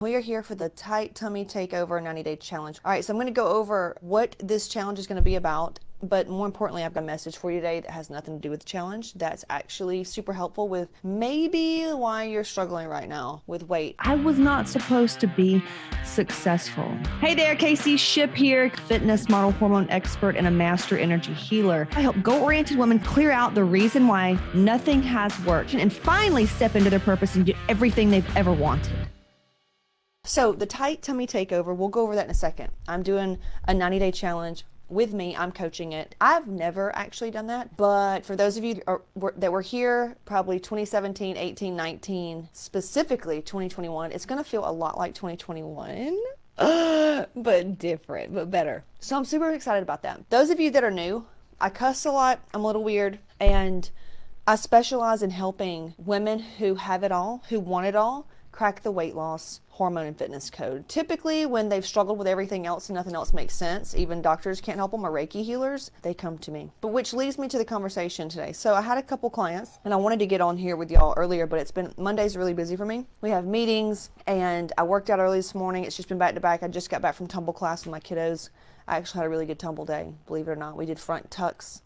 We are here for the Tight Tummy Takeover 90-day challenge. All right, so I'm going to go over what this challenge is going to be about, but more importantly, I've got a message for you today that has nothing to do with the challenge. That's actually super helpful with maybe why you're struggling right now with weight. I was not supposed to be successful. Hey there, Casey Ship here, fitness model, hormone expert, and a master energy healer. I help goal-oriented women clear out the reason why nothing has worked and finally step into their purpose and get everything they've ever wanted. So the Tight Tummy Takeover, we'll go over that in a second. I'm doing a 90-day challenge with me. I'm coaching it. I've never actually done that, but for those of you that were here, probably 2017, 18, 19, specifically 2021, it's going to feel a lot like 2021. But different, but better. So I'm super excited about that. Those of you that are new, I cuss a lot. I'm a little weird, and I specialize in helping women who have it all, who want it all, crack the weight loss, hormone, and fitness code. Typically, when they've struggled with everything else and nothing else makes sense, even doctors can't help them or Reiki healers, they come to me. But which leads me to the conversation today. So I had a couple clients, and I wanted to get on here with y'all earlier, but Monday's really busy for me. We have meetings, and I worked out early this morning. It's just been back to back. I just got back from tumble class with my kiddos. I actually had a really good tumble day, believe it or not. We did front tucks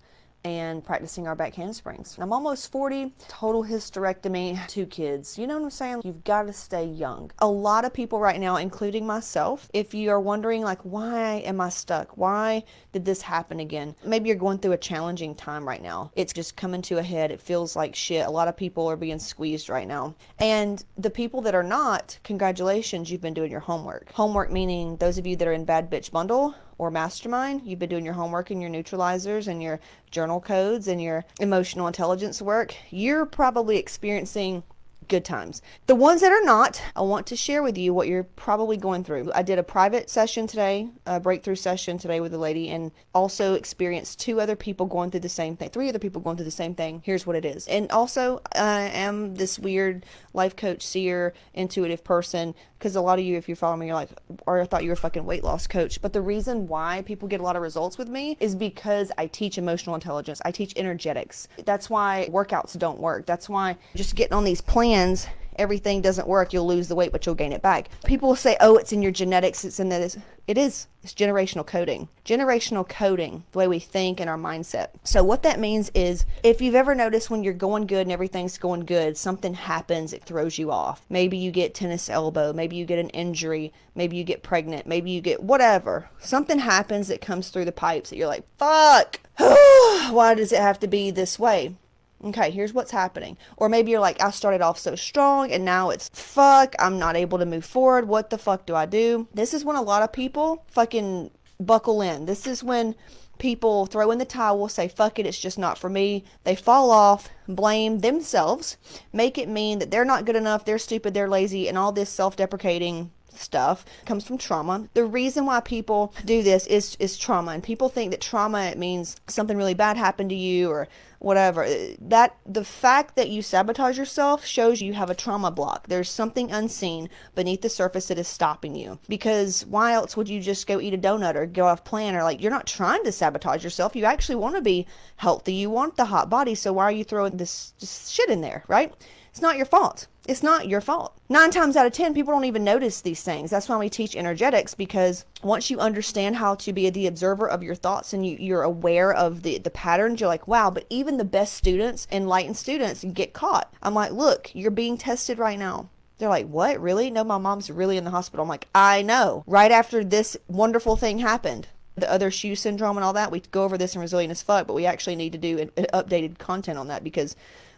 and practicing our back handsprings. I'm almost 40, total hysterectomy, 2 kids. You know what I'm saying? You've got to stay young. A lot of people right now, including myself, if you are wondering like, why am I stuck? Why did this happen again? Maybe you're going through a challenging time right now. It's just coming to a head. It feels like shit. A lot of people are being squeezed right now. And the people that are not, congratulations, you've been doing your homework. Homework meaning those of you that are in Bad Bitch Bundle or Mastermind, you've been doing your homework and your neutralizers and your journal codes and your emotional intelligence work. You're probably experiencing good times. The ones that are not, I want to share with you what you're probably going through. I did a private session today, a breakthrough session today with a lady, and also experienced 2 other people going through the same thing, 3 other people going through the same thing. Here's what it is. And also, I am this weird life coach, seer, intuitive person, because a lot of you, if you follow me, you're like, or I thought you were a fucking weight loss coach. But the reason why people get a lot of results with me is because I teach emotional intelligence. I teach energetics. That's why workouts don't work. That's why just getting on these plans, everything doesn't work. You'll lose the weight, but you'll gain it back. People will say, oh, it's in your genetics. It's in this. It is. It's generational coding. Generational coding, the way we think and our mindset. So what that means is, if you've ever noticed when you're going good and everything's going good, something happens, it throws you off. Maybe you get tennis elbow. Maybe you get an injury. Maybe you get pregnant. Maybe you get whatever. Something happens that comes through the pipes that you're like, fuck. Why does it have to be this way? Okay, here's what's happening. Or maybe you're like, I started off so strong and now it's fuck, I'm not able to move forward. What the fuck do I do? This is when a lot of people fucking buckle in. This is when people throw in the towel, say, fuck it, it's just not for me. They fall off, blame themselves, make it mean that they're not good enough, they're stupid, they're lazy, and all this self-deprecating stuff comes from trauma. The reason why people do this is trauma, and people think that trauma means something really bad happened to you or whatever. That the fact that you sabotage yourself shows you have a trauma block. There's something unseen beneath the surface that is stopping you, because why else would you just go eat a donut or go off plan? Or like, you're not trying to sabotage yourself. You actually want to be healthy. You want the hot body. So why are you throwing this just shit in there, right? It's not your fault. It's not your fault. 9 times out of 10, people don't even notice these things. That's why we teach energetics, because once you understand how to be the observer of your thoughts and you're aware of the patterns, you're like, wow, but even the best students, enlightened students, get caught. I'm like, look, you're being tested right now. They're like, what? Really? No, my mom's really in the hospital. I'm like, I know. Right after this wonderful thing happened. The other shoe syndrome and all that, we go over this in Resilient as Fuck, but we actually need to do an updated content on that because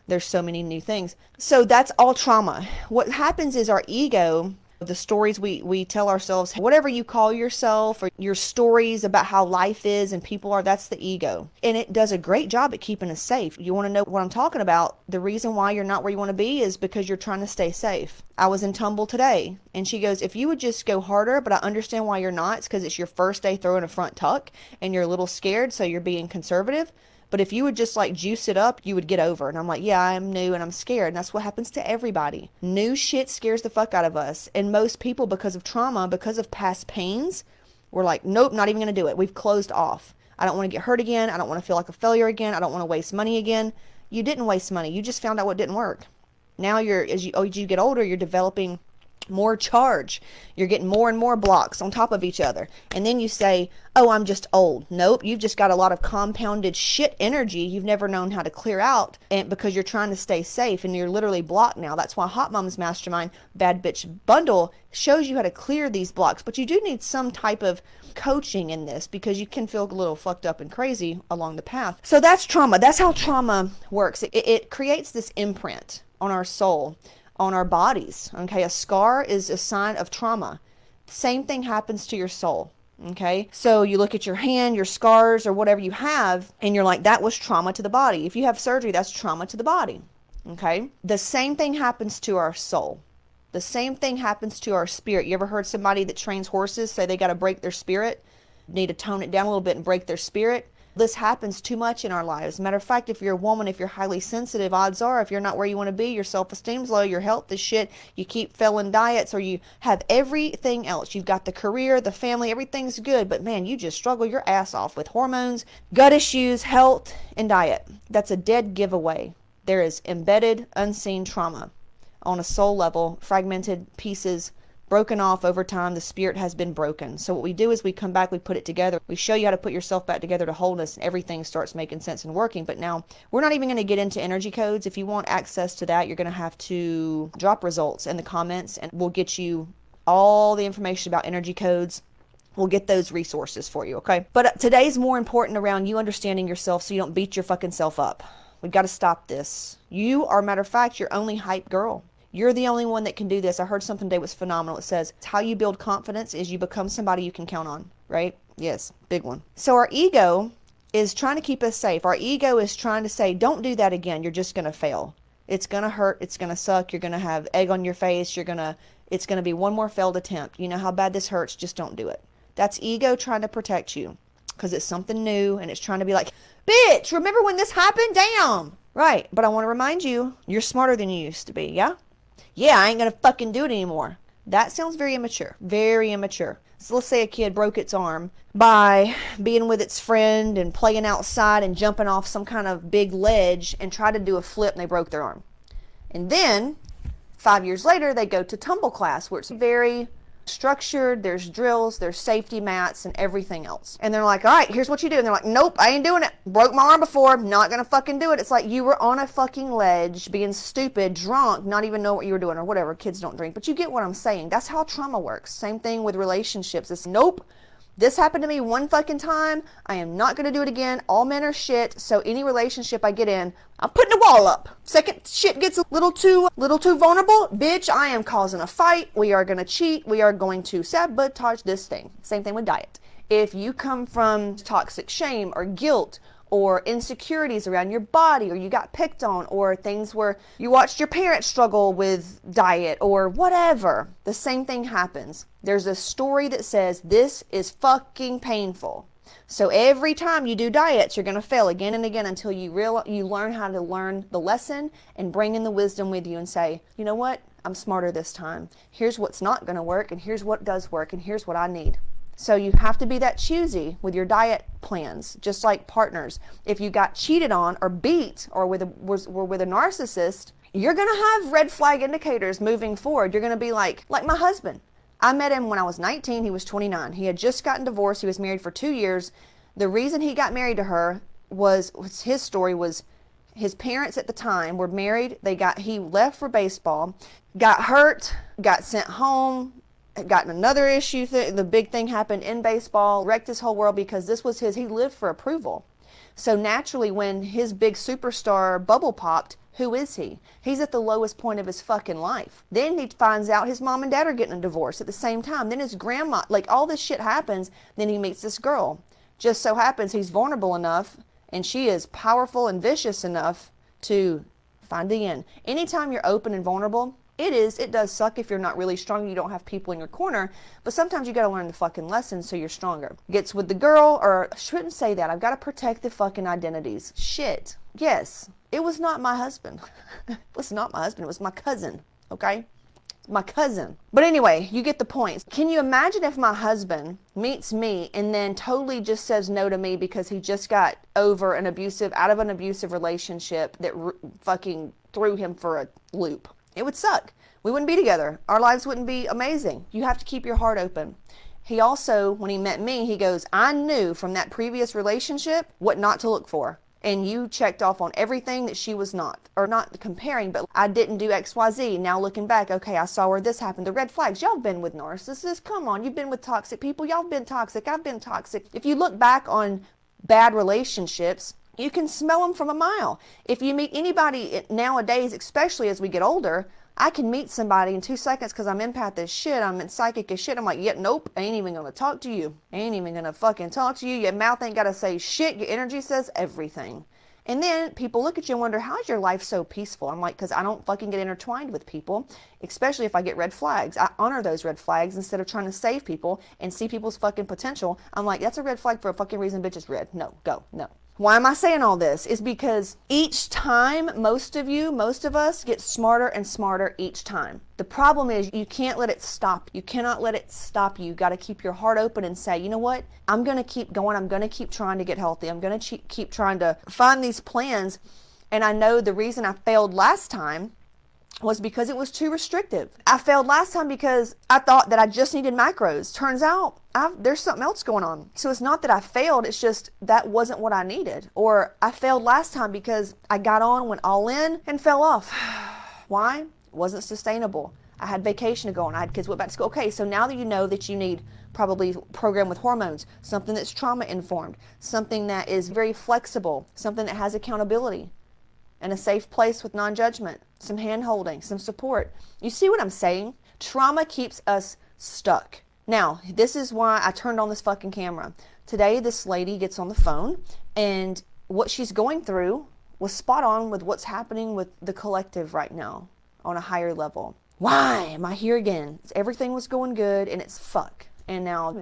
there's so many new things. So that's all trauma. What happens is our ego, the stories we tell ourselves, whatever you call yourself, or your stories about how life is and people are, that's the ego. And it does a great job at keeping us safe. You want to know what I'm talking about? The reason why you're not where you want to be is because you're trying to stay safe. I was in tumble today, and she goes, if you would just go harder, but I understand why you're not. It's because it's your first day throwing a front tuck and you're a little scared, so you're being conservative. But if you would just like juice it up, you would get over. And I'm like, yeah, I'm new and I'm scared. And that's what happens to everybody. New shit scares the fuck out of us. And most people, because of trauma, because of past pains, we're like, nope, not even going to do it. We've closed off. I don't want to get hurt again. I don't want to feel like a failure again. I don't want to waste money again. You didn't waste money. You just found out what didn't work. Now as you get older, you're developing more charge. You're getting more and more blocks on top of each other. And then you say, oh, I'm just old. Nope, you've just got a lot of compounded shit energy you've never known how to clear out, and because you're trying to stay safe and you're literally blocked now. That's why Hot Moms Mastermind Bad Bitch Bundle shows you how to clear these blocks. But you do need some type of coaching in this, because you can feel a little fucked up and crazy along the path. So that's trauma. That's how trauma works. It creates this imprint on our soul, on our bodies. Okay, a scar is a sign of trauma. Same thing happens to your soul. Okay, so you look at your hand, your scars, or whatever you have, and you're like, that was trauma to the body. If you have surgery, that's trauma to the body. Okay, the same thing happens to our soul. The same thing happens to our spirit. You ever heard somebody that trains horses say they got to break their spirit, need to tone it down a little bit and break their spirit? This happens too much in our lives. Matter of fact, if you're a woman, if you're highly sensitive, odds are if you're not where you want to be, your self-esteem's low, your health is shit, you keep failing diets, or you have everything else. You've got the career, the family, everything's good, but man, you just struggle your ass off with hormones, gut issues, health, and diet. That's a dead giveaway. There is embedded, unseen trauma on a soul level, fragmented pieces, broken off over time. The spirit has been broken. So what we do is we come back, we put it together, we show you how to put yourself back together to wholeness, and everything starts making sense and working. But now we're not even going to get into energy codes. If you want access to that, you're going to have to drop results in the comments, and we'll get you all the information about energy codes. We'll get those resources for you, okay? But today's more important around you understanding yourself so you don't beat your fucking self up. We've got to stop this. You are, matter of fact, your only hype girl. You're the only one that can do this. I heard something today was phenomenal. It says, it's how you build confidence is you become somebody you can count on, right? Yes, big one. So our ego is trying to keep us safe. Our ego is trying to say, don't do that again. You're just going to fail. It's going to hurt. It's going to suck. You're going to have egg on your face. It's going to be one more failed attempt. You know how bad this hurts. Just don't do it. That's ego trying to protect you because it's something new, and it's trying to be like, bitch, remember when this happened? Damn. Right. But I want to remind you, you're smarter than you used to be. Yeah? Yeah, I ain't gonna fucking do it anymore. That sounds very immature. Very immature. So let's say a kid broke its arm by being with its friend and playing outside and jumping off some kind of big ledge and tried to do a flip, and they broke their arm. And then 5 years later, they go to tumble class, where it's very structured. There's drills, there's safety mats, and everything else. And they're like, all right, here's what you do. And they're like, nope, I ain't doing it. Broke my arm before. Not gonna fucking do it. It's like you were on a fucking ledge, being stupid, drunk, not even know what you were doing, or whatever. Kids don't drink, but you get what I'm saying. That's how trauma works. Same thing with relationships. It's nope. This happened to me one fucking time. I am not going to do it again. All men are shit. So any relationship I get in, I'm putting a wall up. Second shit gets a little too vulnerable, bitch, I am causing a fight. We are going to cheat. We are going to sabotage this thing. Same thing with diet. If you come from toxic shame or guilt or insecurities around your body, or you got picked on, or things where you watched your parents struggle with diet or whatever, the same thing happens. There's a story that says this is fucking painful. So every time you do diets, you're going to fail again and again until you learn how to learn the lesson and bring in the wisdom with you and say, you know what? I'm smarter this time. Here's what's not going to work, and here's what does work, and here's what I need. So you have to be that choosy with your diet plans, just like partners. If you got cheated on or beat or with a narcissist, you're going to have red flag indicators moving forward. You're going to be like my husband. I met him when I was 19. He was 29. He had just gotten divorced. He was married for 2 years. The reason he got married to her was his story was his parents at the time were married. He left for baseball, got hurt, got sent home, got another issue. The big thing happened in baseball, wrecked his whole world because he lived for approval. So naturally, when his big superstar bubble popped, who is he? He's at the lowest point of his fucking life. Then he finds out his mom and dad are getting a divorce at the same time. Then his grandma, all this shit happens. Then he meets this girl. Just so happens he's vulnerable enough, and she is powerful and vicious enough to find the end. Anytime you're open and vulnerable, it does suck if you're not really strong, you don't have people in your corner, but sometimes you got to learn the fucking lesson so you're stronger. Gets with the girl, or I shouldn't say that, I've got to protect the fucking identities. Shit. Yes, it was not my husband. It was not my husband, it was my cousin, okay? My cousin. But anyway, you get the point. Can you imagine if my husband meets me and then totally just says no to me because he just got over out of an abusive relationship that fucking threw him for a loop? It would suck. we wouldn't be together. Our lives wouldn't be amazing. You have to keep your heart open. He also, when he met me, he goes, I knew from that previous relationship what not to look for. And you checked off on everything that she was not. Or not comparing, but I didn't do XYZ. Now looking back, okay, I saw where this happened. The red flags. Y'all been with narcissists. Come on, you've been with toxic people. Y'all been toxic. I've been toxic. If you look back on bad relationships, you can smell them from a mile. If you meet anybody nowadays, especially as we get older, I can meet somebody in 2 seconds because I'm empath as shit, I'm psychic as shit. I'm like, yeah, nope, ain't even gonna talk to you. Ain't even gonna fucking talk to you. Your mouth ain't gotta say shit. Your energy says everything. And then people look at you and wonder, how's your life so peaceful? I'm like, because I don't fucking get intertwined with people, especially if I get red flags. I honor those red flags instead of trying to save people and see people's fucking potential. I'm like, that's a red flag for a fucking reason, bitch. It's red. No, go, no. Why am I saying all this? Is because each time, most of us get smarter and smarter each time. The problem is you can't let it stop. You cannot let it stop you. You got to keep your heart open and say, you know what? I'm going to keep going. I'm going to keep trying to get healthy. I'm going to keep trying to find these plans. And I know the reason I failed last time was because it was too restrictive. I failed last time because I thought that I just needed macros. Turns out there's something else going on. So it's not that I failed, it's just that wasn't what I needed. Or I failed last time because I got on, went all in, and fell off. Why? It wasn't sustainable. I had vacation to go on. I had kids went back to school. Okay, so now that you know that you need probably a program with hormones, something that's trauma informed, something that is very flexible, something that has accountability, and a safe place with non-judgment, some hand-holding, some support. You see what I'm saying? Trauma keeps us stuck. Now, this is why I turned on this fucking camera. Today, this lady gets on the phone, and what she's going through was spot on with what's happening with the collective right now on a higher level. Why am I here again? Everything was going good, and it's fuck. And now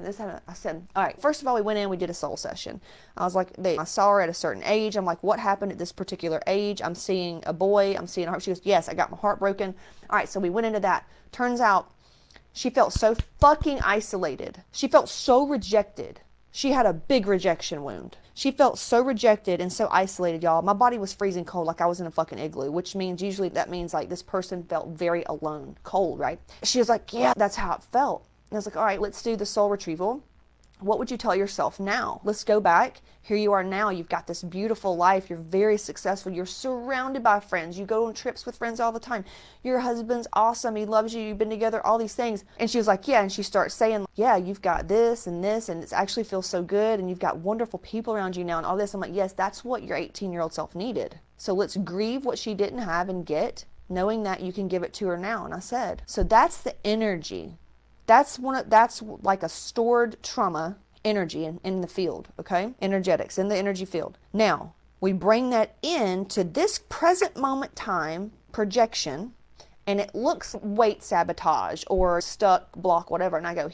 I said, all right, first of all, we went in, we did a soul session. I was like, I saw her at a certain age. I'm like, what happened at this particular age? I'm seeing a boy, I'm seeing her. She goes, yes, I got my heart broken. All right, so we went into that. Turns out she felt so fucking isolated. She felt so rejected. She had a big rejection wound. She felt so rejected and so isolated, y'all. My body was freezing cold like I was in a fucking igloo, which means usually that means like this person felt very alone, cold, right? She was like, yeah, that's how it felt. And I was like, all right, let's do the soul retrieval. What would you tell yourself now? Let's go back. Here you are now. You've got this beautiful life. You're very successful. You're surrounded by friends. You go on trips with friends all the time. Your husband's awesome. He loves you. You've been together, all these things. And she was like, yeah. And she starts saying, yeah, you've got this, and it actually feels so good. And you've got wonderful people around you now and all this. I'm like, yes, that's what your 18-year-old self needed. So let's grieve what she didn't have and get, knowing that you can give it to her now. And I said, so that's the energy. That's like a stored trauma energy in the field, okay? Energetics, in the energy field. Now, we bring that into this present moment time projection, and it looks weight sabotage or stuck, block, whatever. And I go,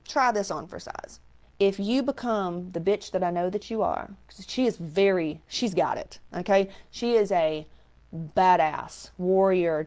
try this on for size. If you become the bitch that I know that you are, because she's got it, okay? She is a badass warrior,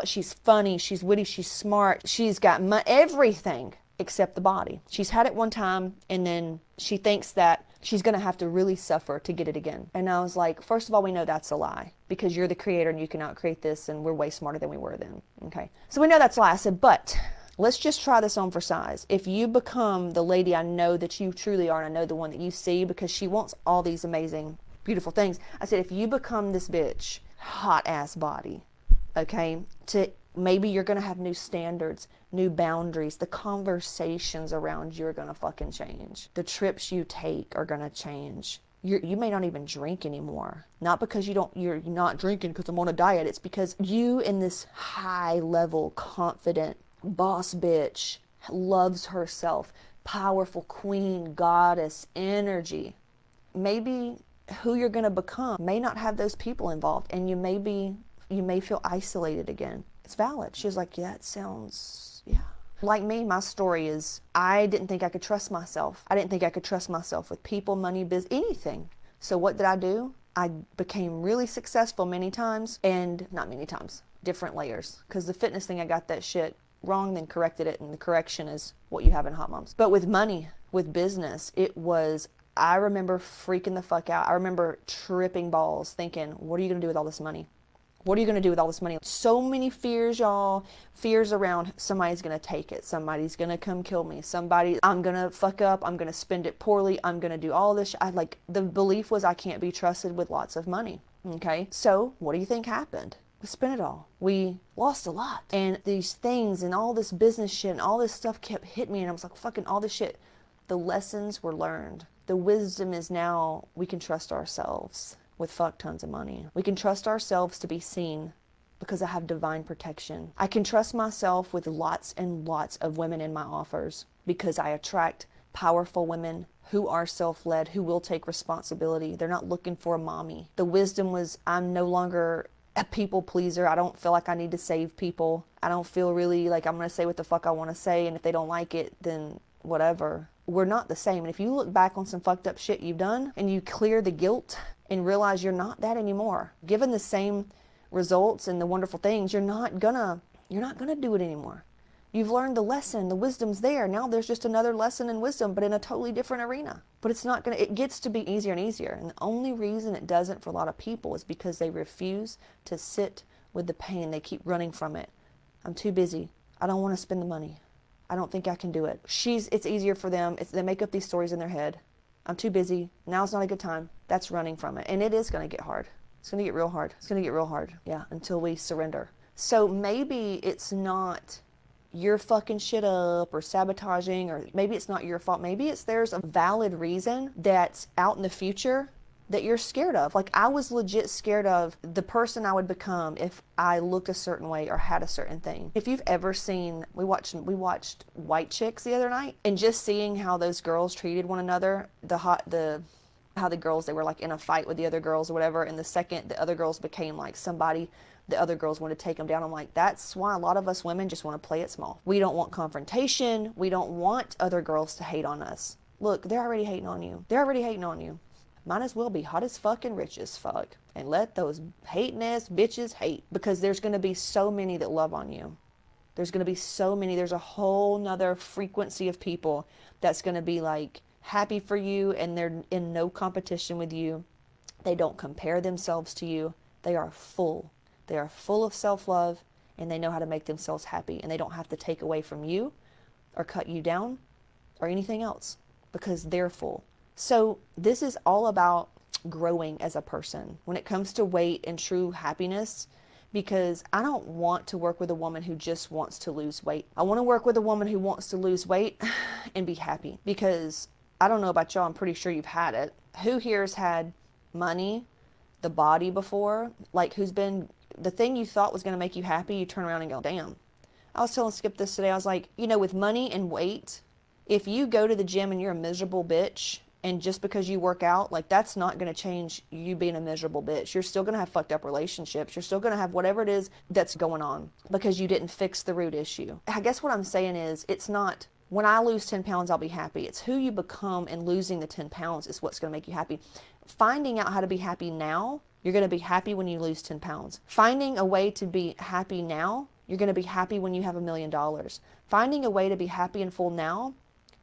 she's funny, she's witty, she's smart, she's got everything except the body. She's had it one time, and then she thinks that she's gonna have to really suffer to get it again. And I was like, first of all, we know that's a lie, because you're the creator and you cannot create this, and we're way smarter than we were then. Okay, so we know that's a lie. I said, but let's just try this on for size. If you become the lady I know that you truly are, and I know the one that you see, because she wants all these amazing, beautiful things. I said, if you become this bitch, hot ass body, okay, maybe you're gonna have new standards, new boundaries. The conversations around you are gonna fucking change. The trips you take are gonna change. You may not even drink anymore. Not because you're not drinking because I'm on a diet. It's because you, in this high level, confident boss bitch, loves herself, powerful queen, goddess energy. Maybe who you're going to become may not have those people involved, and you may feel isolated again. It's valid. She was like, yeah, it sounds, yeah. Like me, my story is I didn't think I could trust myself. I didn't think I could trust myself with people, money, business, anything. So what did I do? I became really successful many times, and not many times, different layers. Because the fitness thing, I got that shit wrong, then corrected it, and the correction is what you have in Hot Moms. But with money, with business, I remember freaking the fuck out. I remember tripping balls thinking, what are you going to do with all this money? What are you going to do with all this money? So many fears, y'all. Fears around somebody's going to take it. Somebody's going to come kill me. I'm going to fuck up. I'm going to spend it poorly. I'm going to do all this. The belief was I can't be trusted with lots of money. Okay. So what do you think happened? We spent it all. We lost a lot. And these things and all this business shit and all this stuff kept hitting me. And I was like, fucking all this shit. The lessons were learned. The wisdom is now we can trust ourselves with fuck tons of money. We can trust ourselves to be seen because I have divine protection. I can trust myself with lots and lots of women in my offers because I attract powerful women who are self-led, who will take responsibility. They're not looking for a mommy. The wisdom was I'm no longer a people pleaser. I don't feel like I need to save people. I don't feel really like I'm going to say what the fuck I want to say, and if they don't like it, then whatever. We're not the same. And if you look back on some fucked up shit you've done and you clear the guilt and realize you're not that anymore, given the same results and the wonderful things, you're not gonna do it anymore. You've learned the lesson, the wisdom's there. Now there's just another lesson in wisdom, but in a totally different arena. But it gets to be easier and easier. And the only reason it doesn't for a lot of people is because they refuse to sit with the pain. They keep running from it. I'm too busy. I don't want to spend the money. I don't think I can do it. It's easier for them. They make up these stories in their head. I'm too busy. Now's not a good time. That's running from it. And it is going to get hard. It's going to get real hard. It's going to get real hard. Yeah, until we surrender. So maybe it's not you're fucking shit up or sabotaging, or maybe it's not your fault. Maybe there's a valid reason that's out in the future that you're scared of. Like I was legit scared of the person I would become if I looked a certain way or had a certain thing. If you've ever seen, we watched White Chicks the other night, and just seeing how those girls treated one another, how the girls, they were like in a fight with the other girls or whatever, and the second the other girls became like somebody, the other girls wanted to take them down. I'm like, that's why a lot of us women just want to play it small. We don't want confrontation. We don't want other girls to hate on us. Look, they're already hating on you. They're already hating on you. Might as well be hot as fuck and rich as fuck. And let those hating ass bitches hate. Because there's going to be so many that love on you. There's going to be so many. There's a whole nother frequency of people that's going to be like happy for you, and they're in no competition with you. They don't compare themselves to you. They are full. They are full of self-love, and they know how to make themselves happy. And they don't have to take away from you or cut you down or anything else because they're full. So this is all about growing as a person when it comes to weight and true happiness, because I don't want to work with a woman who just wants to lose weight. I want to work with a woman who wants to lose weight and be happy, because I don't know about y'all, I'm pretty sure you've had it. Who here has had money, the body before? Like who's been, the thing you thought was going to make you happy, you turn around and go, damn. I was telling Skip this today. I was like, with money and weight, if you go to the gym and you're a miserable bitch, and just because you work out, like that's not going to change you being a miserable bitch. You're still going to have fucked up relationships. You're still going to have whatever it is that's going on because you didn't fix the root issue. I guess what I'm saying is, it's not when I lose 10 pounds, I'll be happy. It's who you become, and losing the 10 pounds is what's going to make you happy. Finding out how to be happy now, you're going to be happy when you lose 10 pounds. Finding a way to be happy now, you're going to be happy when you have $1 million. Finding a way to be happy and full now,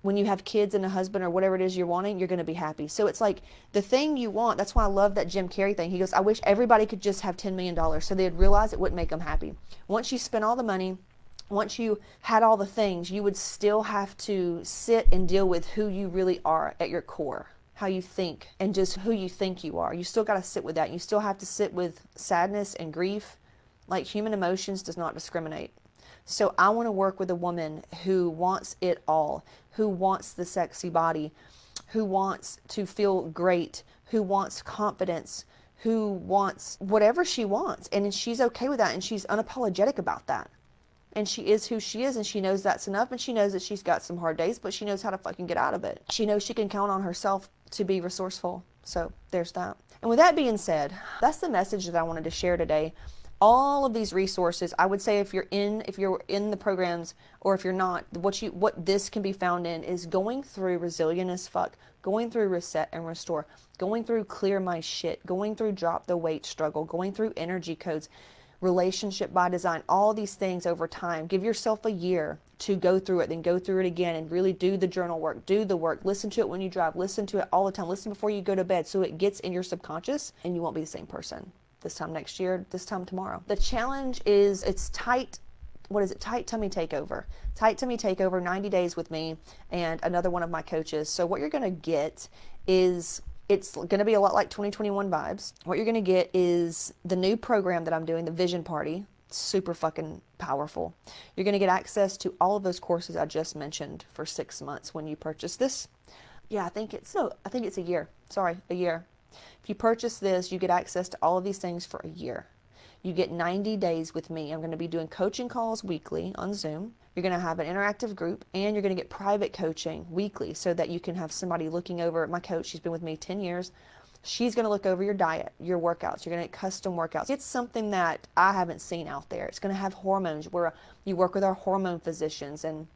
when you have kids and a husband or whatever it is you're wanting, you're going to be happy. So it's like the thing you want. That's why I love that Jim Carrey thing. He goes, I wish everybody could just have $10 million so they'd realize it wouldn't make them happy. Once you spent all the money, once you had all the things, you would still have to sit and deal with who you really are at your core, how you think, and just who you think you are. You still got to sit with that. You still have to sit with sadness and grief. Like human emotions does not discriminate. So I want to work with a woman who wants it all, who wants the sexy body, who wants to feel great, who wants confidence, who wants whatever she wants. And she's okay with that, and she's unapologetic about that. And she is who she is, and she knows that's enough, and she knows that she's got some hard days, but she knows how to fucking get out of it. She knows she can count on herself to be resourceful. So there's that. And with that being said, that's the message that I wanted to share today. All of these resources, I would say if you're in the programs, or if you're not, what this can be found in is going through Resilient as Fuck, going through Reset and Restore, going through Clear My Shit, going through Drop the Weight Struggle, going through Energy Codes, Relationship by Design, all these things over time. Give yourself a year to go through it, then go through it again and really do the journal work, do the work, listen to it when you drive, listen to it all the time, listen before you go to bed, so it gets in your subconscious and you won't be the same person. this time next year, this time tomorrow. The challenge is, it's tight. What is it? Tight Tummy Takeover. Tight Tummy Takeover, 90 days with me and another one of my coaches. So what you're going to get is, it's going to be a lot like 2021 vibes. What you're going to get is the new program that I'm doing, the Vision Party. Super fucking powerful. You're going to get access to all of those courses I just mentioned for 6 months when you purchase this. Yeah, I think it's a year. Sorry, a year. If you purchase this, you get access to all of these things for a year. You get 90 days with me. I'm going to be doing coaching calls weekly on Zoom. You're going to have an interactive group, and you're going to get private coaching weekly so that you can have somebody looking over. My coach, she's been with me 10 years. She's going to look over your diet, your workouts. You're going to get custom workouts. It's something that I haven't seen out there. It's going to have hormones where you work with our hormone physicians, and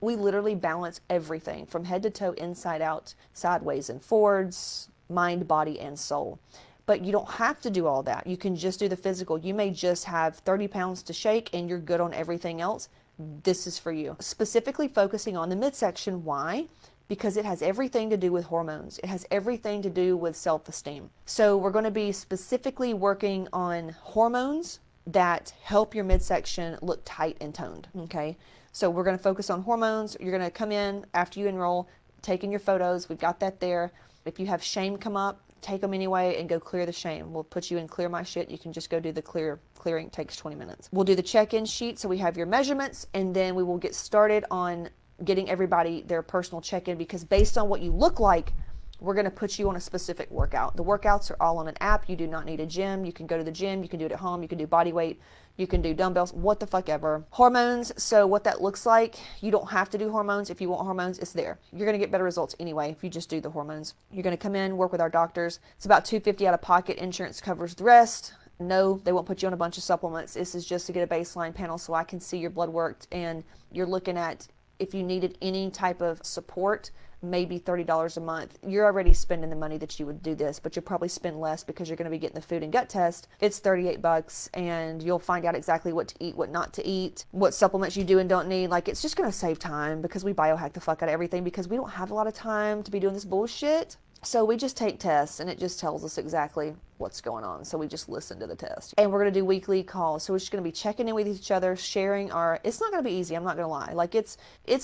we literally balance everything from head to toe, inside out, sideways and forwards, mind, body, and soul. But you don't have to do all that. You can just do the physical. You may just have 30 pounds to shake and you're good on everything else. This is for you. Specifically focusing on the midsection. Why? Because it has everything to do with hormones. It has everything to do with self-esteem. So we're going to be specifically working on hormones that help your midsection look tight and toned. Okay. So we're going to focus on hormones. You're going to come in after you enroll, taking your photos. We've got that there. If you have shame come up, take them anyway and go clear the shame. We'll put you in Clear My Shit. You can just go do the clearing. It takes 20 minutes. We'll do the check-in sheet so we have your measurements, and then we will get started on getting everybody their personal check-in, because based on what you look like, we're going to put you on a specific workout. The workouts are all on an app. You do not need a gym. You can go to the gym. You can do it at home. You can do body weight. You can do dumbbells, what the fuck ever. Hormones, so what that looks like, you don't have to do hormones. If you want hormones, it's there. You're going to get better results anyway if you just do the hormones. You're going to come in, work with our doctors. It's about $250 out of pocket. Insurance covers the rest. No, they won't put you on a bunch of supplements. This is just to get a baseline panel so I can see your blood work, and you're looking at, if you needed any type of support, maybe $30 a month. You're already spending the money that you would do this, but you'll probably spend less because you're going to be getting the food and gut test. It's $38, and you'll find out exactly what to eat, what not to eat, what supplements you do and don't need. Like, it's just going to save time because we biohack the fuck out of everything because we don't have a lot of time to be doing this bullshit. So we just take tests, and it just tells us exactly what's going on. So we just listen to the test. And we're going to do weekly calls. So we're just going to be checking in with each other, sharing our, it's not going to be easy. I'm not going to lie. Like, it's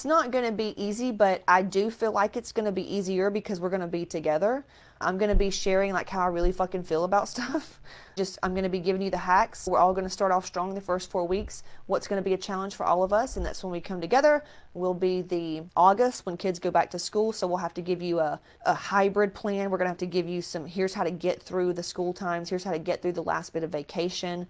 not going to be easy, but I do feel like it's going to be easier because we're going to be together. I'm going to be sharing like how I really fucking feel about stuff. I'm going to be giving you the hacks. We're all going to start off strong the first 4 weeks. What's going to be a challenge for all of us, and that's when we come together, will be the August when kids go back to school. So we'll have to give you a hybrid plan. We're going to have to give you some, here's how to get through the school times. Here's how to get through the last bit of vacation,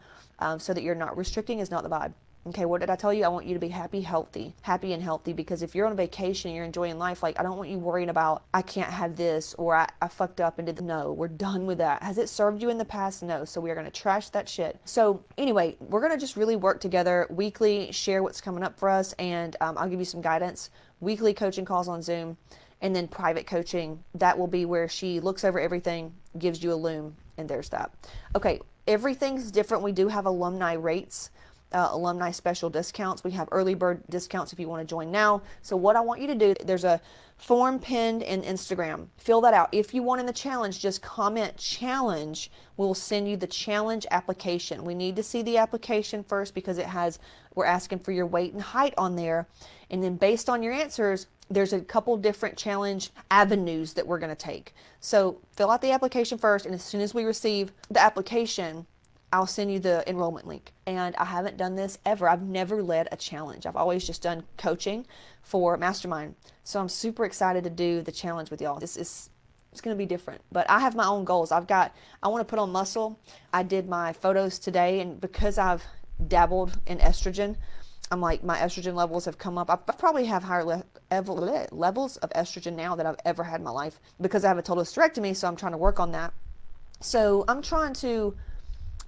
so that you're not restricting is not the vibe. Okay, what did I tell you? I want you to be happy and healthy, because if you're on a vacation and you're enjoying life, like, I don't want you worrying about, I can't have this, or I fucked up and did no, we're done with that. Has it served you in the past? No. So we are going to trash that shit. So anyway, we're going to just really work together weekly, share what's coming up for us, and I'll give you some guidance. Weekly coaching calls on Zoom, and then private coaching. That will be where she looks over everything, gives you a loom, and there's that. Okay, everything's different. We do have alumni rates. Alumni special discounts. We have early bird discounts if you want to join now. So what I want you to do, there's a form pinned in Instagram. Fill that out. If you want in the challenge, just comment challenge. We'll send you the challenge application. We need to see the application first because we're asking for your weight and height on there. And then based on your answers, there's a couple different challenge avenues that we're going to take. So fill out the application first, and as soon as we receive the application, I'll send you the enrollment link. And I haven't done this ever. I've never led a challenge. I've always just done coaching for Mastermind. So I'm super excited to do the challenge with y'all. It's going to be different. But I have my own goals. I want to put on muscle. I did my photos today, and because I've dabbled in estrogen, I'm like, my estrogen levels have come up. I probably have higher levels of estrogen now than I've ever had in my life because I have a total hysterectomy. So I'm trying to work on that. So I'm trying to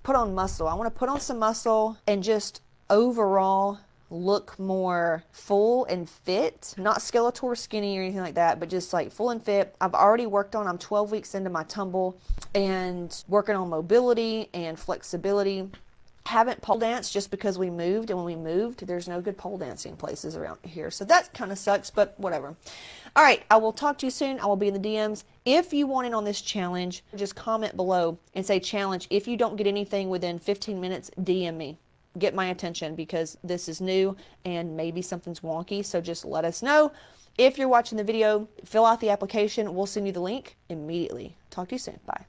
put on muscle. I want to put on some muscle and just overall look more full and fit, not Skeletor skinny or anything like that, but just like full and fit. I'm 12 weeks into my tumble and working on mobility and flexibility. Haven't pole danced just because we moved, and when we moved, there's no good pole dancing places around here. So that kind of sucks, but whatever. All right, I will talk to you soon. I will be in the DMs. If you want in on this challenge, just comment below and say challenge. If you don't get anything within 15 minutes, DM me. Get my attention, because this is new and maybe something's wonky. So just let us know. If you're watching the video, fill out the application. We'll send you the link immediately. Talk to you soon. Bye.